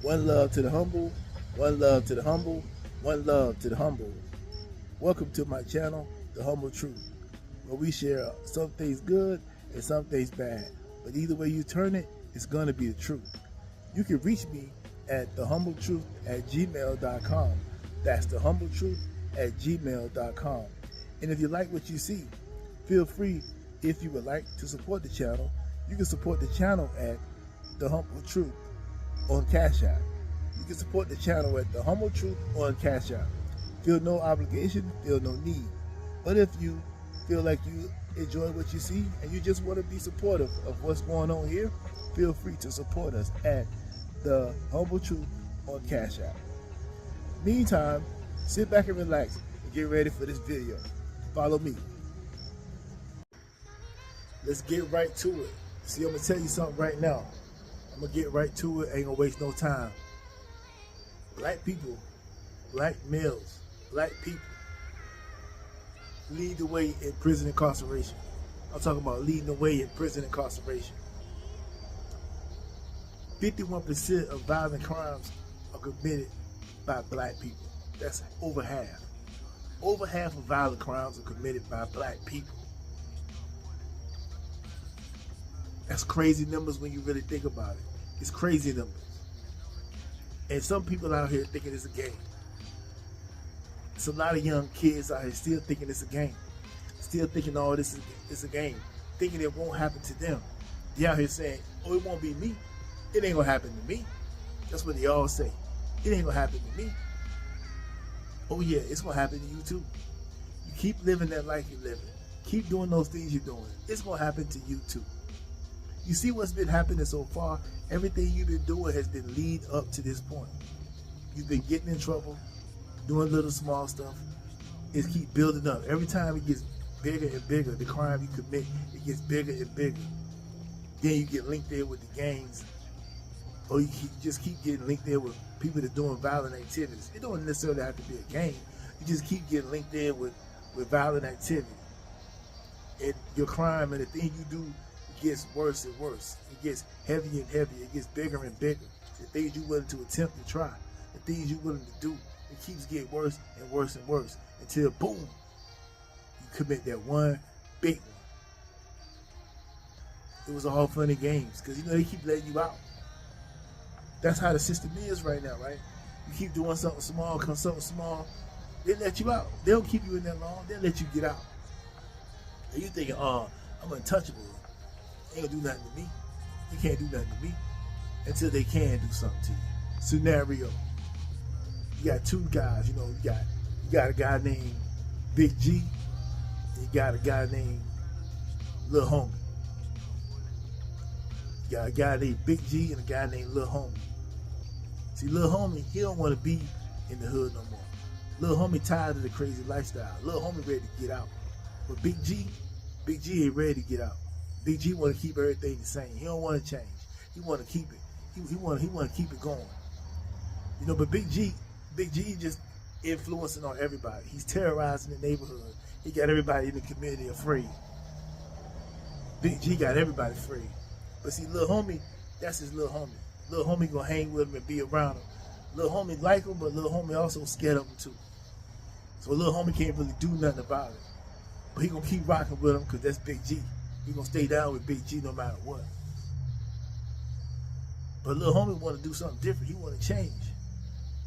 One love to the humble, one love to the humble, one love to the humble. Welcome to my channel, The Humble Truth, where we share some things good and some things bad. But either way you turn it, it's going to be the truth. You can reach me at thehumbletruth@gmail.com. That's thehumbletruth@gmail.com. And if you like what you see, feel free, if you would like to support the channel, you can support the channel at The Humble Truth on Cash App. You can support the channel at The Humble Truth on Cash App. Feel no obligation, feel no need. But if you feel like you enjoy what you see and you just want to be supportive of what's going on here, feel free to support us at The Humble Truth on Cash App. Meantime, sit back and relax and get ready for this video. Follow me. Let's get right to it. See, I'm going to tell you something right now. I'm going to get right to it. Ain't going to waste no time. Black people, black males, black people lead the way in prison incarceration. I'm talking about leading the way in prison incarceration. 51% of violent crimes are committed by black people. That's over half. Over half of violent crimes are committed by black people. That's crazy numbers when you really think about it. It's crazy numbers. And some people out here thinking it's a game. It's a lot of young kids out here still thinking it's a game. Still thinking, oh, this is a game. Thinking it won't happen to them. They out here saying, oh, it won't be me. It ain't gonna happen to me. That's what they all say. It ain't gonna happen to me. Oh yeah, it's gonna happen to you too. You keep living that life you're living. Keep doing those things you're doing. It's gonna happen to you too. You see what's been happening so far? Everything you've been doing has been lead up to this point. You've been getting in trouble, doing little small stuff. It keeps building up. Every time it gets bigger and bigger, the crime you commit, it gets bigger and bigger. Then you get linked there with the gangs, or you just keep getting linked there with people that are doing violent activities. It don't necessarily have to be a gang. You just keep getting linked there with violent activity. And your crime and the thing you do gets worse and worse. It gets heavier and heavier. It gets bigger and bigger. The things you're willing to attempt to try, the things you're willing to do, it keeps getting worse and worse and worse until boom, you commit that one big one. It was all fun and games because they keep letting you out. That's how the system is right now, right? You keep doing something small, they let you out. They don't keep you in there long. They'll let you get out. And you thinking, oh, I'm untouchable. They ain't gonna do nothing to me. You can't do nothing to me until they can do something to you. Scenario. You got two guys, you got a guy named Big G, and you got a guy named Lil Homie. You got a guy named Big G and a guy named Lil Homie. See, Lil Homie, he don't want to be in the hood no more. Lil Homie tired of the crazy lifestyle. Lil Homie ready to get out. But Big G ain't ready to get out. Big G want to keep everything the same. He don't want to change. He want to keep it. He want to keep it going. But Big G just influencing on everybody. He's terrorizing the neighborhood. He got everybody in the community afraid. Big G got everybody afraid. But see, Lil Homie, that's his Lil Homie. Lil Homie gonna hang with him and be around him. Lil Homie like him, but Lil Homie also scared of him too. So Lil Homie can't really do nothing about it. But he gonna keep rocking with him because that's Big G. He gonna stay down with Big G no matter what. But Lil Homie want to do something different. He want to change.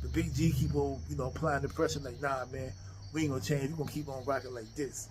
But Big G keep on, applying the pressure like, nah, man, we ain't gonna change. We gonna keep on rocking like this.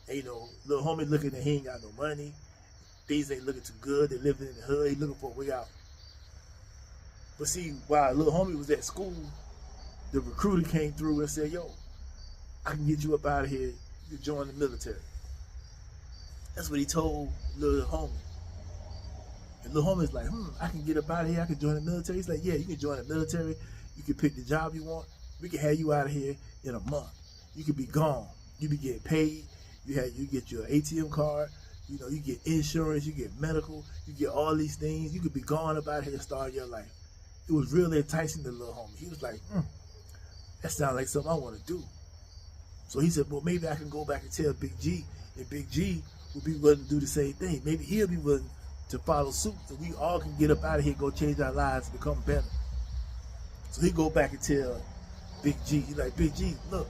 And, Lil Homie looking that he ain't got no money. Things ain't looking too good. They living in the hood. He looking for a way out. But see, while Lil Homie was at school, the recruiter came through and said, yo, I can get you up out of here. You can join the military. That's what he told Lil Homie. And Lil Homie's like, I can get up out of here. I can join the military. He's like, yeah, you can join the military. You can pick the job you want. We can have you out of here in a month. You can be gone. You be getting paid. You get your ATM card. You get insurance. You get medical. You get all these things. You could be gone up out of here and start your life. It was really enticing to Lil Homie. He was like, that sounds like something I want to do. So he said, well, maybe I can go back and tell Big G, and Big G would be willing to do the same thing. Maybe he'll be willing to follow suit, so we all can get up out of here, go change our lives, and become better. So he go back and tell Big G, he's like, Big G, look,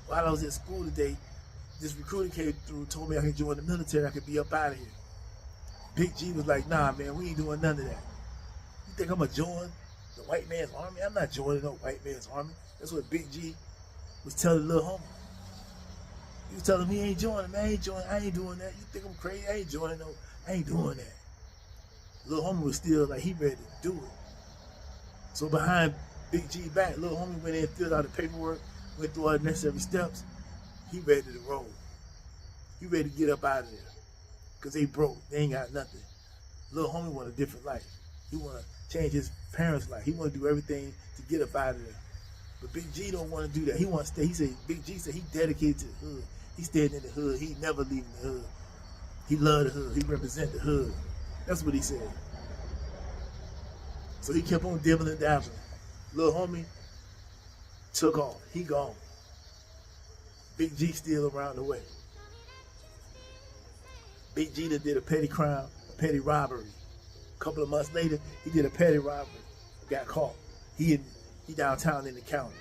while I was at school today, this recruiter came through, told me I could join the military, I could be up out of here. Big G was like, nah, man, we ain't doing none of that. You think I'm gonna join the white man's army? I'm not joining no white man's army. That's what Big G was telling little homie. He was telling me he ain't joining, man, I ain't doing that. You think I'm crazy? I ain't joining no, I ain't doing that. Little homie was still like, he ready to do it. So behind Big G back, little homie went in, filled out the paperwork, went through all the necessary steps. He ready to roll. He ready to get up out of there. Because they broke. They ain't got nothing. Little homie want a different life. He want to change his parents' life. He want to do everything to get up out of there. But Big G don't want to do that. He want to stay. He said, Big G said he dedicated to the hood. He staying in the hood. He never leaving the hood. He love the hood. He represent the hood. That's what he said. So he kept on dibbling and dabbling. Little homie took off. He gone. Big G still around the way. Big G did a petty crime, a petty robbery. A couple of months later, he did a petty robbery. Got caught. He downtown in the county.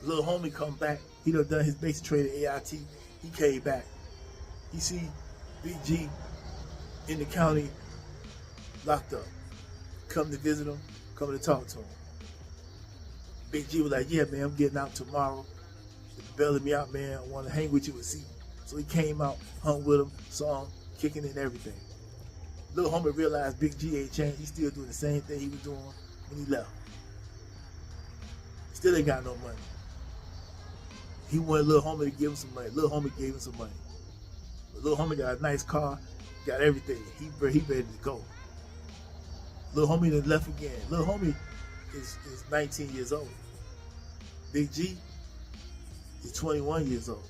Little homie come back. He done his basic trade at AIT. He came back. He see Big G in the county locked up. Come to visit him, come to talk to him. Big G was like, yeah, man, I'm getting out tomorrow. If you bailing me out, man, I want to hang with you and see. So he came out, hung with him, saw him, kicking and everything. Little homie realized Big G ain't changed. He's still doing the same thing he was doing when he left. Still ain't got no money. He wanted little homie to give him some money. Little homie gave him some money. But little homie got a nice car, got everything. He ready to go. Little homie done left again. Little homie is 19 years old. Big G is 21 years old.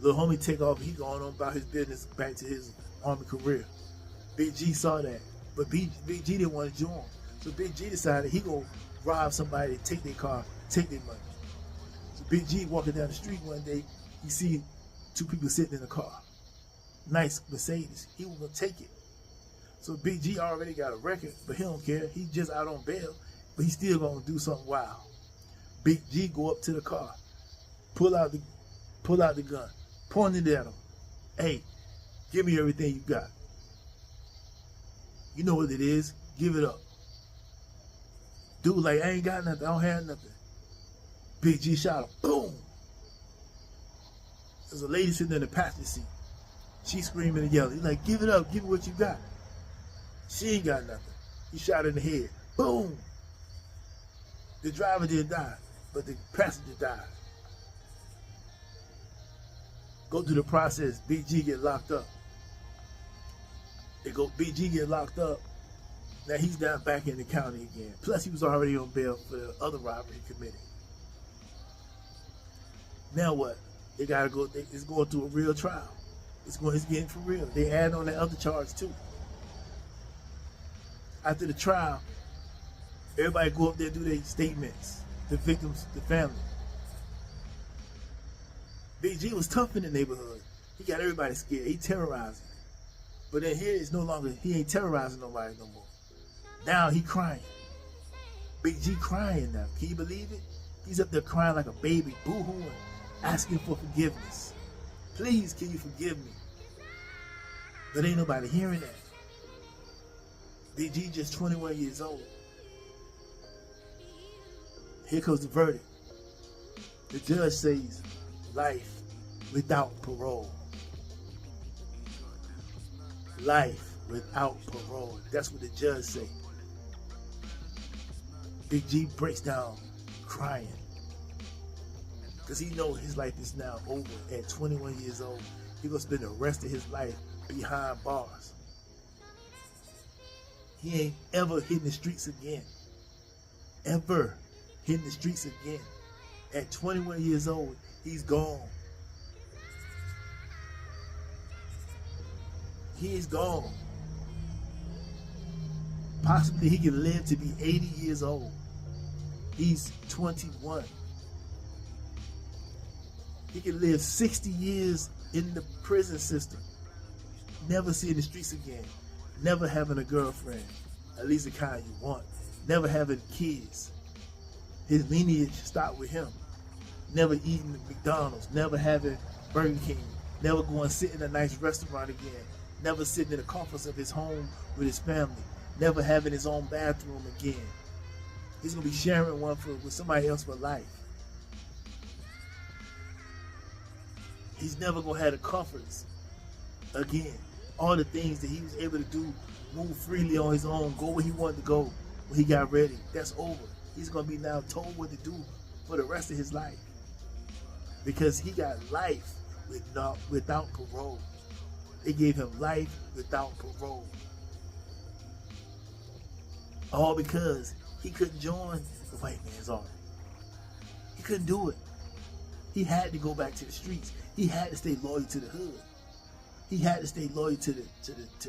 Little homie take off. He going on about his business back to his army career. Big G saw that, but Big G didn't want to join. So Big G decided he gonna rob somebody, take their car, take their money. So Big G walking down the street one day, he see two people sitting in a car. Nice Mercedes. He was gonna take it. So Big G already got a record, but he don't care. He's just out on bail, but he's still gonna do something wild. Big G go up to the car, pull out the gun, point it at him. Hey, give me everything you got. You know what it is. Give it up. Dude like, I ain't got nothing. I don't have nothing. Big G shot him. Boom. There's a lady sitting in the passenger seat. She screaming and yelling. He's like, give it up. Give me what you got. She ain't got nothing. He shot her in the head. Boom. The driver didn't die, but the passenger died. Go through the process. Big G get locked up. Big G get locked up. Now he's down back in the county again. Plus he was already on bail for the other robbery he committed. Now what? They gotta go. It's going through a real trial. It's getting for real. They add on that other charge too. After the trial, everybody go up there and do their statements. The victims, the family. Big G was tough in the neighborhood. He got everybody scared. He terrorizing. But then here it's no longer, he ain't terrorizing nobody no more. Now he crying. Big G crying now. Can you believe it? He's up there crying like a baby, boo-hooing, asking for forgiveness. Please, can you forgive me? But ain't nobody hearing that. Big G just 21 years old. Here comes the verdict. The judge says life without parole. Life without parole. That's what the judge said. Big G breaks down crying. Because he knows his life is now over at 21 years old. He's going to spend the rest of his life behind bars. He ain't ever hitting the streets again. Ever hitting the streets again. At 21 years old, he's gone. He is gone. Possibly he can live to be 80 years old. He's 21. He can live 60 years in the prison system. never seeing the streets again, never having a girlfriend, at least the kind you want, never having kids. His lineage stopped with him. Never eating at McDonald's, never having Burger King, never going to sit in a nice restaurant again, never sitting in the comforts of his home with his family, never having his own bathroom again. He's going to be sharing one with somebody else for life. He's never going to have the comforts again. All the things that he was able to do, move freely on his own, go where he wanted to go when he got ready. That's over. He's going to be now told what to do for the rest of his life. Because he got life without parole. They gave him life without parole. All because he couldn't join the white man's army. He couldn't do it. He had to go back to the streets. He had to stay loyal to the hood. He had to stay loyal to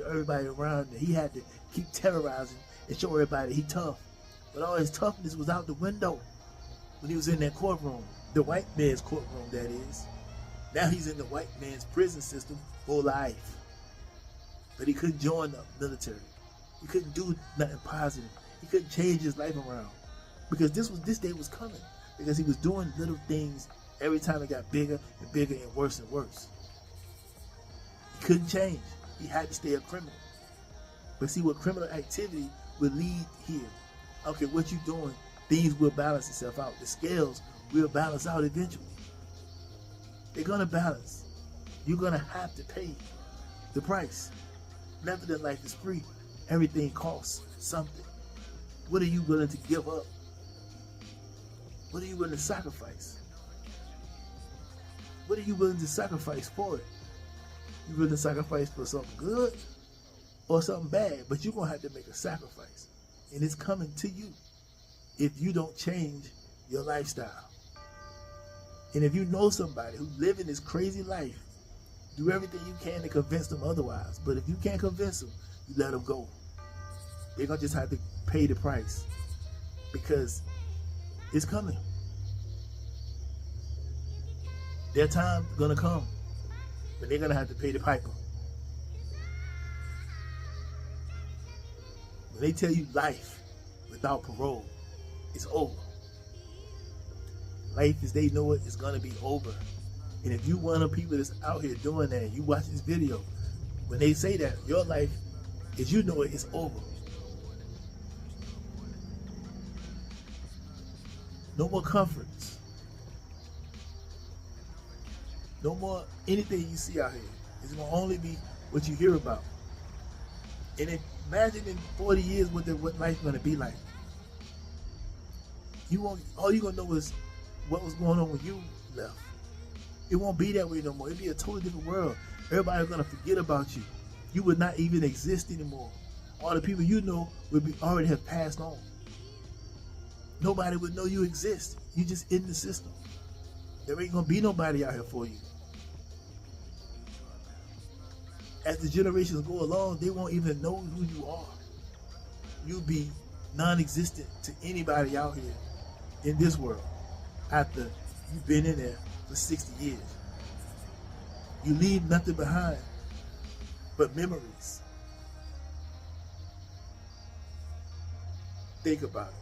everybody around him. He had to keep terrorizing and show everybody he tough. But all his toughness was out the window when he was in that courtroom. The white man's courtroom, that is. Now he's in the white man's prison system for life. But he couldn't join the military. He couldn't do nothing positive. He couldn't change his life around. Because this day was coming. Because he was doing little things every time it got bigger and bigger and worse. He couldn't change. He had to stay a criminal. But see, what criminal activity will lead here. Okay, what you doing, things will balance itself out. The scales will balance out eventually. They're going to balance. You're going to have to pay the price. Nothing in life is free. Everything costs something. What are you willing to give up? What are you willing to sacrifice? What are you willing to sacrifice for it? You willing to sacrifice for something good or something bad? But you're going to have to make a sacrifice. And it's coming to you if you don't change your lifestyle. And if you know somebody who's living this crazy life, do everything you can to convince them otherwise. But if you can't convince them, you let them go. They're going to just have to pay the price because it's coming. Their time's going to come, but they're going to have to pay the piper. When they tell you life without parole, it's over. Life as they know it is going to be over. And if you one of the people that's out here doing that, you watch this video, when they say that, your life as you know it is over. No more comforts. No more anything you see out here. It's going to only be what you hear about. And imagine in 40 years what life's going to be like. All you're going to know is what was going on when you left. It won't be that way no more. It'll be a totally different world. Everybody's going to forget about you. You would not even exist anymore. All the people you know would already have passed on. Nobody would know you exist. You just in the system. There ain't going to be nobody out here for you. As the generations go along, they won't even know who you are. You'll be non-existent to anybody out here in this world after you've been in there for 60 years. You leave nothing behind but memories. Think about it.